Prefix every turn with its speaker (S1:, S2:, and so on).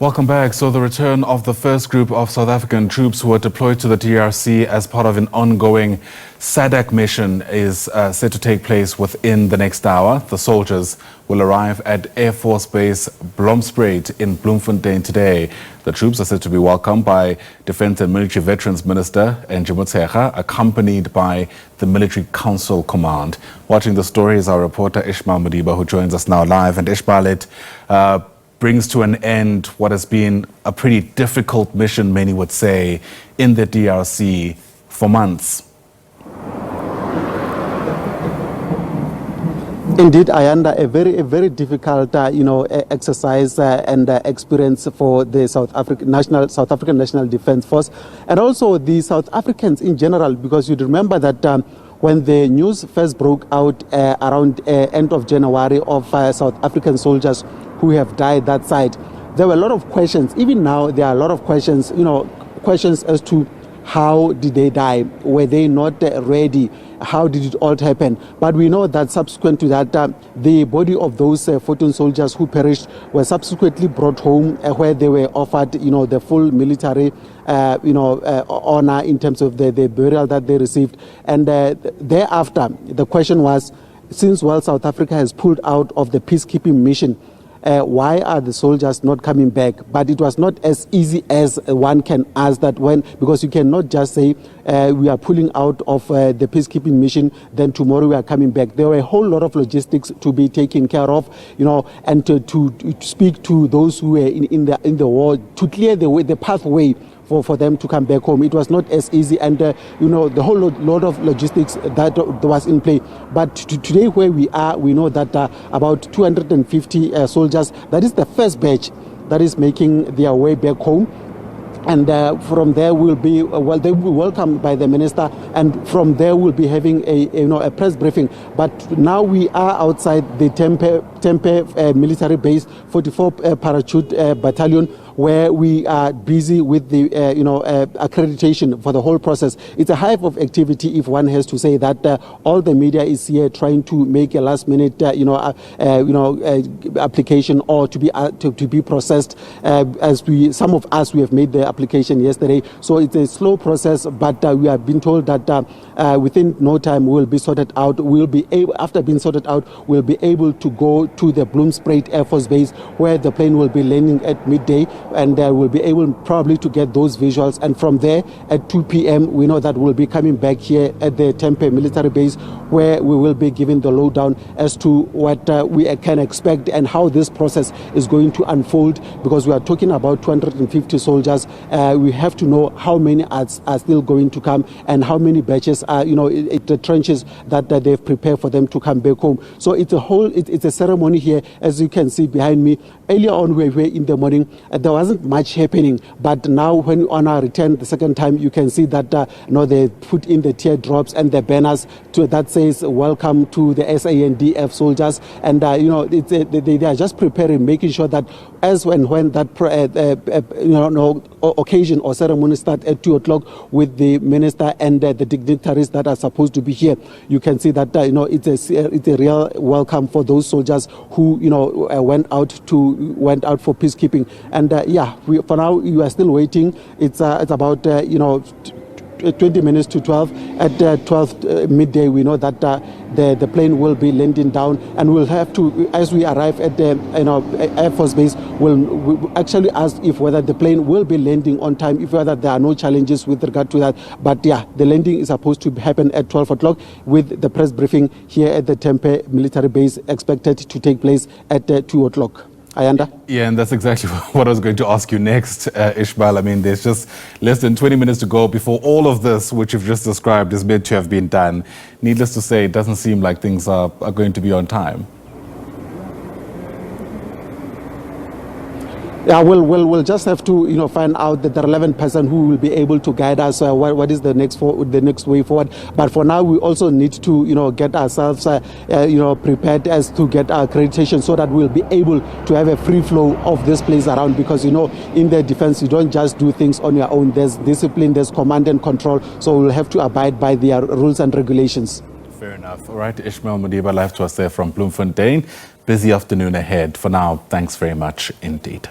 S1: Welcome back. So the return of the first group of South African troops who were deployed to the DRC as part of an ongoing SADC mission is set to take place within the next hour. The soldiers will arrive at Air Force Base Bloemspruit in Bloemfontein today. The troops are said to be welcomed by Defense and Military Veterans Minister Njimutsega, accompanied by the Military Council Command. Watching the story is our reporter Ishmael Modiba, who joins us now live. And Ishmael, it brings to an end what has been a pretty difficult mission, many would say, in the DRC for months.
S2: Indeed, Ayanda, a very difficult, exercise and experience for the South African National Defence Force, and also the South Africans in general, because you'd remember that when the news first broke out around end of January of South African soldiers who have died that side, there were a lot of questions. Even now, there are a lot of questions, questions as to how did they die? Were they not ready? How did it all happen? But we know that subsequent to that, the body of those 14 soldiers who perished were subsequently brought home where they were offered, the full military, honor in terms of the burial that they received. And thereafter, the question was, since South Africa has pulled out of the peacekeeping mission, why are the soldiers not coming back? But it was not as easy as one can ask that because you cannot just say we are pulling out of the peacekeeping mission, then tomorrow we are coming back. There were a whole lot of logistics to be taken care of, and to speak to those who were in the war, to clear the pathway for them to come back home. It was not as easy, and the whole lot of logistics that was in play. But today where we are, we know that about 250 soldiers, that is the first batch that is making their way back home. And from there will be they will be welcomed by the minister, and from there we'll be having a press briefing. But now we are outside the Tempe military base, 44 parachute battalion, where we are busy with the accreditation for the whole process. It's a hive of activity, if one has to say that. All the media is here trying to make a last minute application or to be processed. Some of us, we have made the application yesterday, so it's a slow process, but we have been told that within no time we'll be sorted out. After being sorted out, we'll be able to go to the Bloemspruit Air Force Base, where the plane will be landing at midday, and we'll be able probably to get those visuals. And from there at 2 p.m. we know that we'll be coming back here at the Tempe military base, where we will be giving the lowdown as to what we can expect and how this process is going to unfold, because we are talking about 250 soldiers. We have to know how many are still going to come, and how many batches are the trenches that they've prepared for them to come back home. So it's a ceremony here, as you can see behind me. Earlier on, we were in the morning, there wasn't much happening, but now when on our return the second time, you can see that they put in the teardrops and the banners that says welcome to the SANDF soldiers, and they are just preparing, making sure that as when that occasion or ceremony start at 2 o'clock with the minister and the dignitaries that are supposed to be here, you can see that it's a real welcome for those soldiers who went out for peacekeeping. And for now we are still waiting. It's about 20 minutes to 12. At 12 midday, we know that the plane will be landing down, and we'll have to, as we arrive at the Air Force Base, we'll actually ask if whether the plane will be landing on time, if whether there are no challenges with regard to that. But the landing is supposed to happen at 12 o'clock, with the press briefing here at the Tempe military base expected to take place at 2 o'clock. Ayanda?
S1: Yeah, and that's exactly what I was going to ask you next, Ishmael. I mean, there's just less than 20 minutes to go before all of this, which you've just described, is meant to have been done. Needless to say, it doesn't seem like things are going to be on time.
S2: Yeah, we'll just have to find out the relevant person who will be able to guide us. What is the next way forward? But for now, we also need to get ourselves prepared as to get our accreditation, so that we'll be able to have a free flow of this place around. Because in the defense, you don't just do things on your own. There's discipline, there's command and control. So we'll have to abide by the rules and regulations.
S1: Fair enough. All right, Ishmael Modiba, live to us there from Bloemfontein. Busy afternoon ahead. For now, thanks very much indeed.